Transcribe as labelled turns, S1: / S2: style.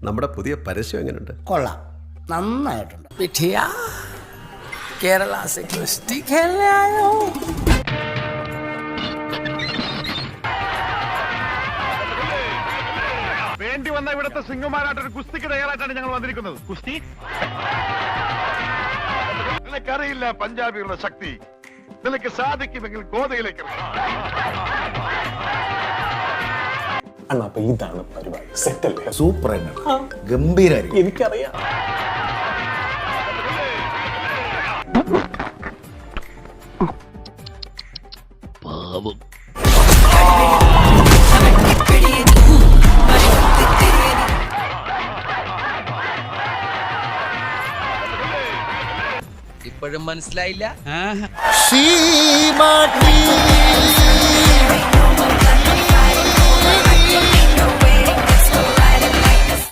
S1: നമ്മുടെ പുതിയ പരസ്യം എങ്ങനെയുണ്ട്?
S2: കൊള്ളാം, നന്നായിട്ടുണ്ട്.
S3: बिटिया केरला से कुश्ती खेलने आए हो?
S4: വേണ്ടി വന്ന ഇവിടുത്തെ സിംഗുമാരായിട്ടൊരു കുസ്തിക്ക് തയ്യാറായിട്ടാണ് ഞങ്ങൾ വന്നിരിക്കുന്നത്. കുസ്തി നിനക്കറിയില്ല പഞ്ചാബികളുടെ ശക്തി. നിനക്ക് സാധിക്കുമെങ്കിൽ ഗോതയിലേക്ക്
S5: അണ്ണാ. അപ്പൊ ഇതാണ് പരിപാടി. സെറ്റല്ലേ?
S2: സൂപ്പർ ഗംഭീരായിരിക്കും.
S5: എനിക്കറിയാം.
S3: ഇപ്പോഴും മനസ്സിലായില്ല?
S2: ശ്രീ